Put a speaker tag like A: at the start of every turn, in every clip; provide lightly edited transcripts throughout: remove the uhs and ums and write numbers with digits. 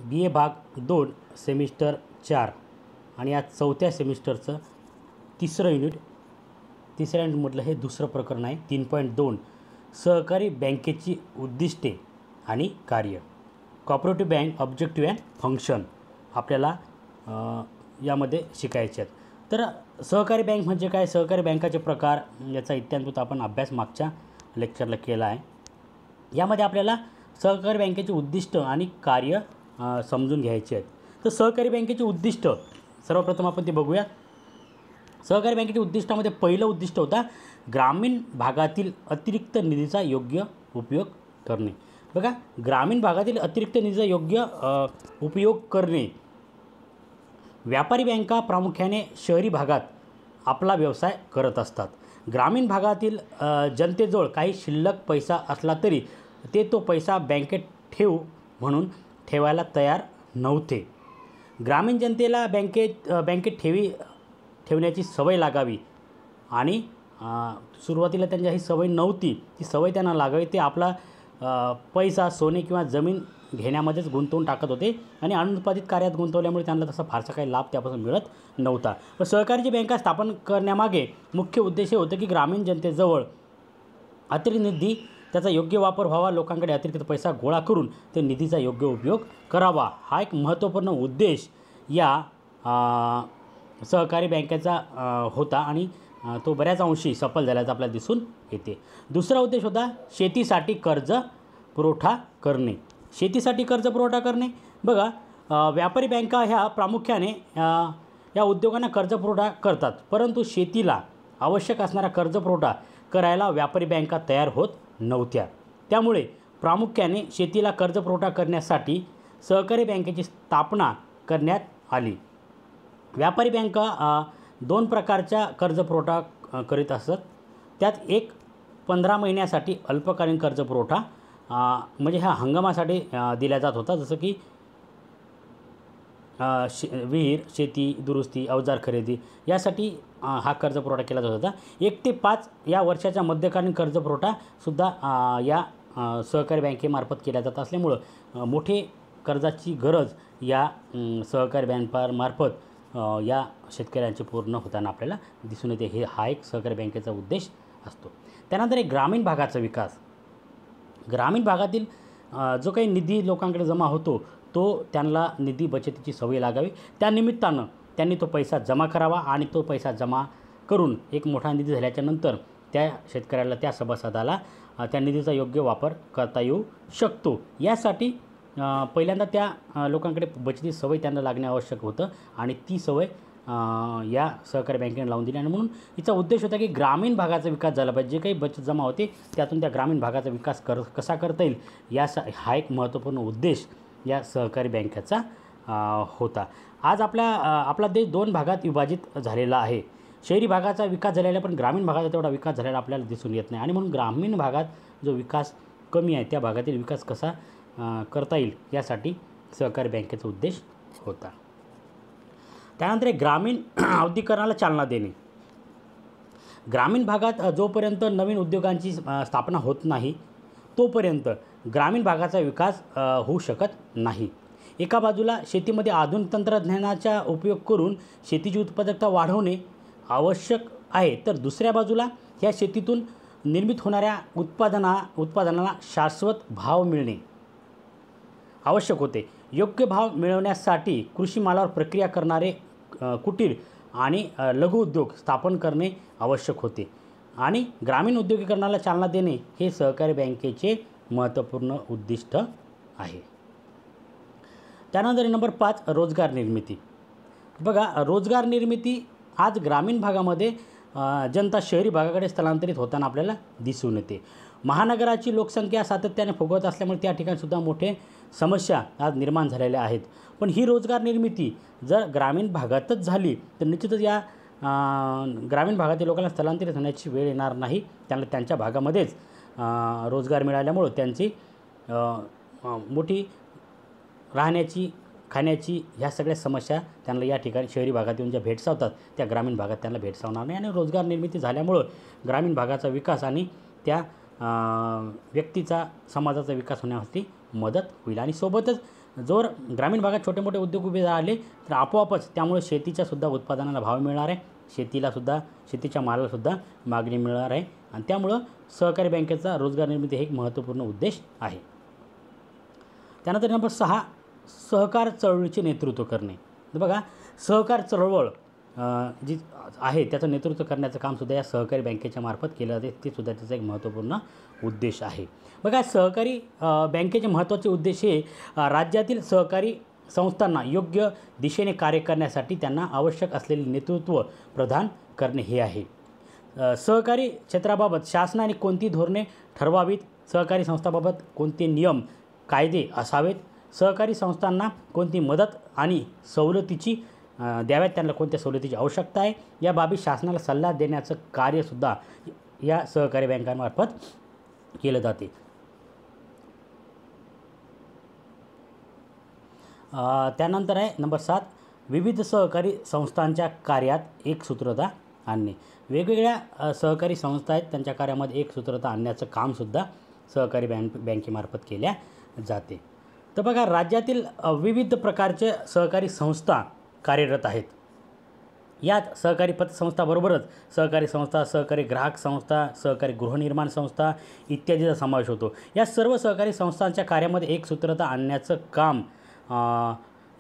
A: बी ए भाग 2 सेमिस्टर 4 आणि आज चौथ्या सेमिस्टरचं तिसरं युनिटमधलं हे दुसरं प्रकरण आहे 3.2 सहकारी बँकेची उद्दिष्टे आणि कार्य. Cooperative bank objective and function आपल्याला यामध्ये शिकायचे आहेत. तर सहकारी बँक म्हणजे काय, सहकारी बँकाचे प्रकार याचा इत्यादीत आपण अभ्यास मागच्या लेक्चरला केला आहे. यामध्ये आपल्याला सहकारी बँकेचे उद्दिष्ट आणि कार्य समजून घ्यायचे आहेत. तर सहकारी बँकेचे उद्दिष्ट सर्वप्रथम आपण ते बघूया. सहकारी बँकेच्या उद्दिष्टामध्ये पहिलं उद्दिष्ट होता ग्रामीण भागातील अतिरिक्त निधीचा योग्य उपयोग करणे. बघा, ग्रामीण भागातील अतिरिक्त निधीचा योग्य उपयोग करणे. व्यापारी बँका प्रामुख्याने शहरी भागात आपला व्यवसाय करत असतात. ग्रामीण भागातील जनतेजवळ काही शिल्लक पैसा असला तरी ते तो पैसा बँकेत ठेव म्हणून ठेवायला तयार नव्हते. ग्रामीण जनतेला बँकेत ठेवण्याची सवय लागावी आणि सुरुवातीला त्यांच्या ही सवय नव्हती, ती सवय त्यांना लागावी. ते आपला पैसा सोने किंवा जमीन घेण्यामध्येच गुंतवून टाकत होते आणि अनुत्पादित कार्यात गुंतवल्यामुळे त्यांना तसा फारसा काही लाभ त्यापासून मिळत नव्हता. व सहकारीची बँका स्थापन करण्यामागे मुख्य उद्देश हे होतं की ग्रामीण जनतेजवळ अतिरिक्त निधी त्याचा योग्य वापर व्हावा, लोकांकडे अतिरिक्त पैसा गोळा करून ते निधीचा योग्य उपयोग करावा. हा एक महत्त्वपूर्ण उद्देश या सहकारी बँकेचा होता आणि तो बऱ्याच अंशी सफल झाल्याचा आपल्याला दिसून येते. दुसरा उद्देश होता शेतीसाठी कर्ज पुरवठा करणे. शेतीसाठी कर्ज पुरवठा करणे. बघा, व्यापारी बँका ह्या प्रामुख्याने या उद्योगांना कर्ज पुरवठा करतात, परंतु शेतीला आवश्यक असणारा कर्ज पुरवठा करायला व्यापारी बँका तयार होत नव्हत्या. त्यामुळे प्रामुख्याने शेतीला कर्ज पुरवठा करण्यासाठी सहकारी बँकेची स्थापना करण्यात आली. व्यापारी बँका 2 प्रकारच्या कर्ज पुरवठा करीत असत. त्यात एक 15 महिन्यासाठी अल्पकालीन कर्ज पुरवठा म्हणजे ह्या हंगामासाठी दिला जात होता, जसं की विहीर, शेती दुरुस्ती, अवजार खरेदी यासाठी हा कर्ज पुरवठा केला जात होता. 1 ते 5 या वर्षाच्या मध्यकालीन कर्ज पुरवठासुद्धा या सहकारी बँकेमार्फत केला जात असल्यामुळं मोठे कर्जाची गरज या सहकारी बँकामार्फत या शेतकऱ्यांची पूर्ण होताना आपल्याला दिसून येते. हा एक सहकारी बँकेचा उद्देश असतो. त्यानंतर एक ग्रामीण भागाचा विकास. ग्रामीण भागातील जो काही निधी लोकांकडे जमा होतो तो त्यांना निधी बचतीची सवय लागावी, त्यानिमित्तानं त्यांनी तो पैसा जमा करावा आणि तो पैसा जमा करून एक मोठा निधी झाल्याच्यानंतर त्या शेतकऱ्याला, त्या सभासदाला त्या निधीचा योग्य वापर करता येऊ शकतो. यासाठी पहिल्यांदा त्या लोकांकडे बचतीची सवय त्यांना लागणे आवश्यक होतं आणि ती सवय या सहकारी बँकेने लावून दिली आणि म्हणून हिचा उद्देश होता की ग्रामीण भागाचा विकास झाला पाहिजे. जे काही बचत जमा होते त्यातून त्या ग्रामीण भागाचा विकास कसा करता येईल हा एक महत्त्वपूर्ण उद्देश या सहकारी बँकेचा होता. आज आपला देश 2 भागात विभाजित झालेला आहे. शहरी भागाचा विकास झालेला पण ग्रामीण भागाचा तेवढा विकास झालेला आपल्याला दिसून येत नाही आणि म्हणून ग्रामीण भागात जो विकास कमी आहे त्या भागातील विकास कसा करता येईल यासाठी सहकारी बँकेचा उद्देश होता. त्यानंतर ग्रामीण औद्योगिकरणाला चालना देणे. ग्रामीण भागात जोपर्यंत नवीन उद्योगांची स्थापना होत नाही तोपर्यंत ग्रामीण भागाचा विकास होऊ शकत नाही. एका बाजूला शेतीमध्ये आधुनिक तंत्रज्ञानाचा उपयोग करून शेतीची उत्पादकता वाढवणे आवश्यक आहे, तर दुसऱ्या बाजूला ह्या शेतीतून निर्मित होणाऱ्या उत्पादनाला शाश्वत भाव मिळणे आवश्यक होते. योग्य भाव मिळवण्यासाठी कृषी मालावर प्रक्रिया करणारे कुटीर आणि लघु उद्योग स्थापन करणे आवश्यक होते आणि ग्रामीण औद्योगिकरणाला चालना देणे हे सहकारी बँकेचे महत्त्वपूर्ण उद्दिष्ट आहे. त्यानंतर नंबर 5 रोजगार निर्मिती. बघा, रोजगार निर्मिती आज ग्रामीण भागामध्ये जनता शहरी भागाकडे स्थलांतरित होताना आपल्याला दिसून येते. महानगराची लोकसंख्या सातत्याने फुगवत असल्यामुळे त्या ठिकाणीसुद्धा मोठे समस्या आज निर्माण झालेल्या आहेत. पण ही रोजगार निर्मिती जर ग्रामीण भागातच झाली तर निश्चितच या ग्रामीण भागातील लोकांना स्थलांतरित होण्याची वेळ येणार नाही. त्यांना त्यांच्या भागामध्येच रोजगार मिळाल्यामुळं त्यांची मोठी राहण्याची, खाण्याची ह्या सगळ्या समस्या त्यांना या ठिकाणी शहरी भागात येऊन ज्या भेडसावतात त्या ग्रामीण भागात त्यांना भेडसावणार नाही आणि रोजगार निर्मिती झाल्यामुळं ग्रामीण भागाचा विकास आणि त्या व्यक्तीचा, समाजाचा विकास होण्यासाठी मदत होईल आणि सोबतच जर ग्रामीण भागात छोटे मोठे उद्योग उभे झाले तर आपोआपच त्यामुळे शेतीच्यासुद्धा उत्पादनाला भाव मिळणार आहे, शेतीच्या मालालासुद्धा मागणी मिळणार आहे आणि त्यामुळं सहकारी बँकेचा रोजगार निर्मिती हे एक महत्त्वपूर्ण उद्देश आहे. त्यानंतर नंबर 6, सहकार चळवळीचे नेतृत्व करणे. तर बघा, सहकार चळवळ जी आहे त्याचं नेतृत्व करण्याचं कामसुद्धा या सहकारी बँकेच्या मार्फत केलं जाते, ते सुद्धा त्याचा एक महत्त्वपूर्ण उद्देश आहे. बघा, सहकारी बँकेचे महत्त्वाचे उद्देश हे राज्यातील सहकारी संस्थांना योग्य दिशेने कार्य करण्यासाठी त्यांना आवश्यक असलेले नेतृत्व प्रदान करणे हे आहे. सहकारी क्षेत्राबाबत शासनाने कोणती धोरणे ठरवावीत, सहकारी संस्थांबाबत कोणते नियम कायदे असावेत, सहकारी संस्थांना कोणती मदत आणि सवलतीची द्याव्यात, त्यांना कोणत्या सवलतीची आवश्यकता आहे, या बाबी शासनाला सल्ला देण्याचं कार्यसुद्धा या सहकारी बँकांमार्फत केलं जाते. त्यानंतर आहे नंबर 7, विविध सहकारी संस्थांच्या कार्यात एकसूत्रता आणणे. वेगवेगळ्या सहकारी संस्था आहेत, त्यांच्या कार्यामध्ये एकसूत्रता आणण्याचं कामसुद्धा सहकारी बँकेमार्फत केल्या जाते. तर बघा, राज्यातील विविध प्रकारचे सहकारी संस्था कार्यरत आहेत. यात सहकारी पतसंस्थाबरोबरच सहकारी संस्था, सहकारी ग्राहक संस्था, सहकारी गृहनिर्माण संस्था इत्यादीचा समावेश होतो. या सर्व सहकारी संस्थांच्या कार्यामध्ये एकसूत्रता आणण्याचं काम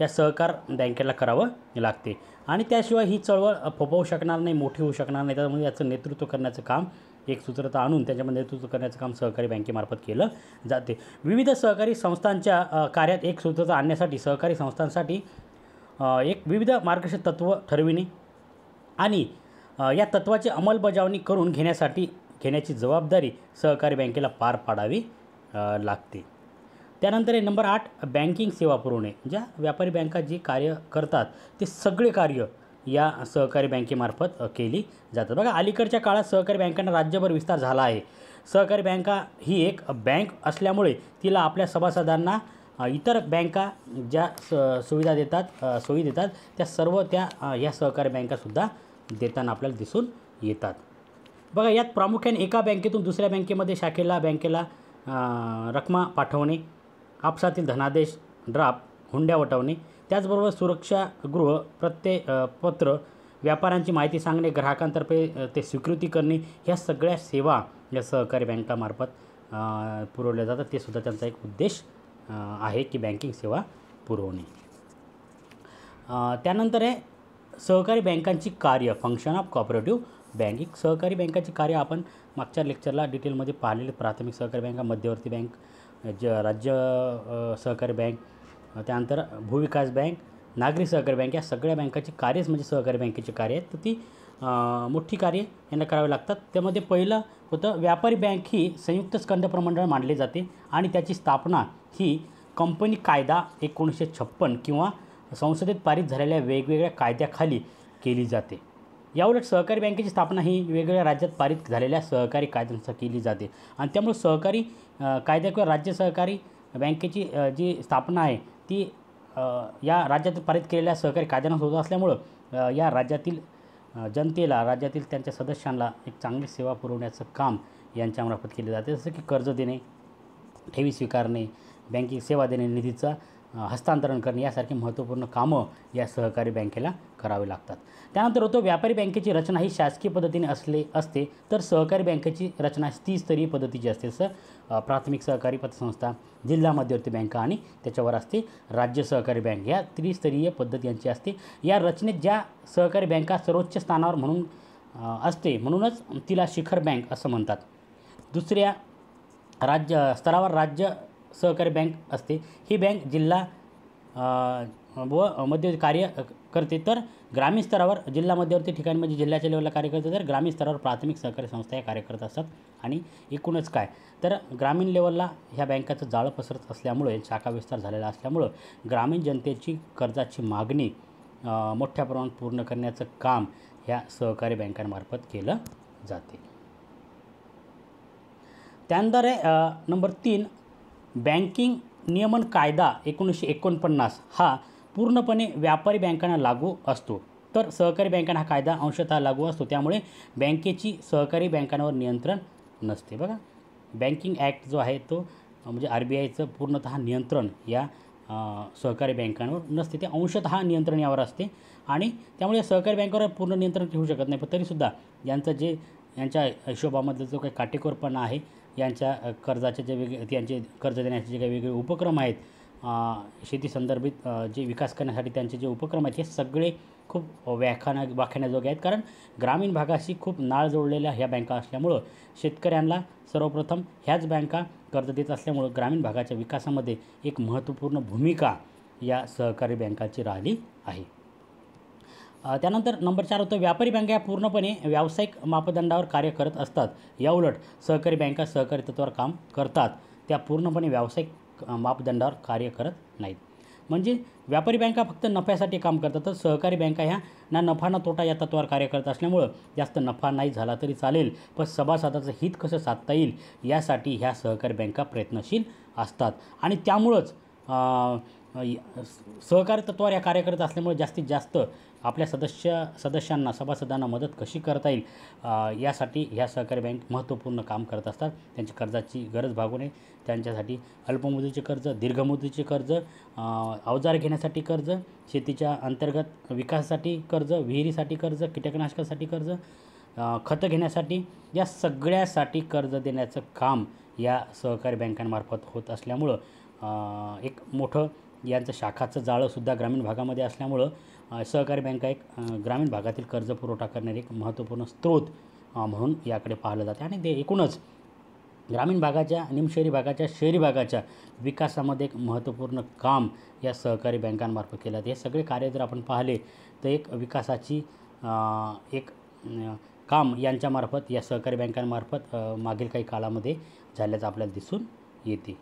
A: या सहकार बँकेला करावं लागते आणि त्याशिवाय ही चळवळ फोफावू शकणार नाही, मोठी होऊ शकणार नाही. त्यामुळे याचं नेतृत्व करण्याचं काम, एकसूत्रता आणून त्याच्यामध्ये नेतृत्व करण्याचं काम सहकारी बँकेमार्फत केलं जाते. विविध सहकारी संस्थांच्या कार्यात एकसूत्रता आणण्यासाठी सहकारी संस्थांसाठी एक विविध मार्गदर्शक तत्त्व ठरविणे आणि या तत्त्वाची अंमलबजावणी करून घेण्याची जबाबदारी सहकारी बँकेला पार पाडावी लागते. त्यानंतर आहे नंबर 8, बँकिंग सेवा पुरवणे. ज्या व्यापारी बँका जे कार्य करतात ते सगळे कार्य या सहकारी बँकेमार्फत केली जातात. बघा, अलीकडच्या काळात सहकारी बँकांना राज्यभर विस्तार झाला आहे. सहकारी बँका ही एक बँक असल्यामुळे तिला आपल्या सभासदांना इतर बँका ज्या सोयी देतात त्या सर्व या सहकारी बँकासुद्धा देताना आपल्याला दिसून येतात. बघा, यात प्रामुख्याने एका बँकेतून दुसऱ्या बँकेला रकमा पाठवणे, आपसातील धनादेश, ड्राफ्ट, हुंड्या वटवणे, त्याचबरोबर सुरक्षागृह, पत्र, व्यापाऱ्यांची माहिती सांगणे, ग्राहकांतर्फे ते स्वीकृती करणे, ह्या सगळ्या सेवा या सहकारी बँकामार्फत पुरवल्या जातात. ते सुद्धा त्यांचा एक उद्देश आहे की बँकिंग सेवा पुरवणे. त्यानंतर आहे सहकारी बँकांची कार्य, फंक्शन ऑफ कोऑपरेटिव्ह बँकिंग. सहकारी बँकांची कार्य आपण मागच्या लेक्चरला डिटेलमध्ये पाहिलेले. प्राथमिक सहकारी बँका, मध्यवर्ती बँक, राज्य सहकारी बँक, त्यानंतर भूविकास बँक, नागरी सहकारी बँक, या सगळ्या बँकाची कार्यच म्हणजे सहकारी बँकेची कार्य आहेत. तर ती मोठी कार्ये यांना करावी लागतात. त्यामध्ये पहिलं होतं, व्यापारी बँक ही संयुक्त स्कंध प्रमंडळ मानले जाते आणि त्याची स्थापना ही कंपनी कायदा 1956 किंवा संसदेत पारित झालेल्या वेगवेगळ्या कायद्याखाली केली जाते. याउलट सहकारी बँकेची स्थापना ही वेगवेगळ्या राज्यात पारित झालेल्या सहकारी कायद्यांनुसार केली जाते आणि त्यामुळे सहकारी कायदा किंवा राज्य सहकारी बँकेची जी स्थापना आहे ती या राज्यात पारित केलेल्या सहकारी कायद्यानुसार होत असल्यामुळं या राज्यातील जनतेला, राज्यातील त्यांच्या सदस्यांना एक चांगली सेवा पुरवण्याचं काम यांच्यामार्फत केले जाते. जसं की कर्ज देणे, ठेवी स्वीकारणे, बँकिंग सेवा देणे, निधीचं हस्तांतरण करणे, यासारखी महत्त्वपूर्ण कामं या सहकारी बँकेला करावे लागतात. त्यानंतर होतो व्यापारी बँकेची रचना ही शासकीय पद्धतीने असते, तर सहकारी बँकेची रचना त्रिस्तरीय पद्धतीची असते. प्राथमिक सहकारी पतसंस्था, जिल्हा मध्यवर्ती बँका आणि त्याच्यावर असते राज्य सहकारी बँक. या त्रिस्तरीय पद्धत यांची असते. या रचनेत ज्या सहकारी बँका सर्वोच्च स्थानावर असते म्हणूनच तिला शिखर बँक असं म्हणतात. दुसऱ्या राज्य स्तरावर राज्य सहकारी बँक असते. ही बँक जिल्हा व मध्ये कार्य करते, तर ग्रामीण स्तरावर जिल्हा मध्यवर्ती ठिकाणी म्हणजे जिल्ह्याच्या लेवलला कार्य करते, तर ग्रामीण स्तरावर प्राथमिक सहकारी संस्था या कार्य करत असतात. आणि एकूणच काय तर ग्रामीण लेवलला ह्या बँकाचं जाळं पसरत असल्यामुळे, शाखा विस्तार झालेला असल्यामुळं ग्रामीण जनतेची कर्जाची मागणी मोठ्या प्रमाणात पूर्ण करण्याचं काम ह्या सहकारी बँकांमार्फत केलं जाते. त्यानंतर आहे नंबर 3, बँकिंग नियमन कायदा 1949 हा पूर्णपणे व्यापारी बँकांना लागू असतो, तर सहकारी बँकांना हा कायदा अंशतः लागू असतो. त्यामुळे बँकेची सहकारी बँकांवर नियंत्रण नसते. बघा, बँकिंग ॲक्ट जो आहे तो म्हणजे RBIचं पूर्णतः नियंत्रण या सहकारी बँकांवर नसते, ते अंशतः नियंत्रण यावर असते आणि त्यामुळे सहकारी बँकावर पूर्ण नियंत्रण ठेवू शकत नाही. पण तरीसुद्धा यांच्या हिशोबामधला जो काही काटेकोरपणा आहे, यांच्या कर्जाचे जे त्यांचे कर्ज देण्याचे जे काही वेगळे उपक्रम आहेत, शेती संदर्भित जे विकास करण्यासाठी त्यांचे जे उपक्रम आहेत, हे सगळे खूप वाखाण्याजोगे आहेत. कारण ग्रामीण भागाशी खूप नाळ जोडलेल्या ह्या बँका असल्यामुळं शेतकऱ्यांना सर्वप्रथम ह्याच बँका कर्ज देत असल्यामुळं ग्रामीण भागाच्या विकासामध्ये एक महत्त्वपूर्ण भूमिका या सहकारी बँकाची राहिली आहे. त्यानंतर नंबर 4 होतं व्यापारी बँका. या पूर्णपणे व्यावसायिक मापदंडावर कार्य करत असतात. याउलट सहकारी बँका सहकारी तत्त्वावर काम करतात, त्या पूर्णपणे व्यावसायिक मापदंडावर कार्य करत नाहीत. म्हणजे व्यापारी बँका फक्त नफ्यासाठी काम करतात, तर सहकारी बँका ह्या ना नफा ना तोटा या तत्त्वावर कार्य करत असल्यामुळं जास्त नफा नाही झाला तरी चालेल, पण सभासदाचं हित कसं साधता येईल यासाठी ह्या सहकारी बँका प्रयत्नशील असतात. आणि त्यामुळंच सहकारी तत्त्वावर या कार्य करत असल्यामुळे जास्तीत जास्त आपल्या सदस्यांना सभासदांना मदत कशी करता येईल यासाठी ह्या सहकारी बँक महत्त्वपूर्ण काम करत असतात. त्यांची कर्जाची गरज भागू नये त्यांच्यासाठी अल्पमुदतीचे कर्ज, दीर्घमुदतीचे कर्ज, अवजार घेण्यासाठी कर्ज, शेतीच्या अंतर्गत विकासासाठी कर्ज, विहिरीसाठी कर्ज, कीटकनाशकासाठी कर्ज, खतं घेण्यासाठी, या सगळ्यासाठी कर्ज देण्याचं काम या सहकारी बँकांमार्फत होत असल्यामुळं एक मोठं यांचं शाखाचं जाळंसुद्धा ग्रामीण भागामध्ये असल्यामुळं सहकारी बँका एक ग्रामीण भागातील कर्ज पुरवठा करणारे एक महत्त्वपूर्ण स्रोत म्हणून याकडे पाहिलं जाते. आणि ते एकूणच ग्रामीण भागाच्या, निमशहरी भागाच्या, शहरी भागाच्या विकासामध्ये एक महत्त्वपूर्ण काम या सहकारी बँकांमार्फत केलं जाते. हे सगळे कार्य जर आपण पाहिले तर एक विकासाची एक काम यांच्यामार्फत, या सहकारी बँकांमार्फत मागील काही काळामध्ये झाल्याचं आपल्याला दिसून येते.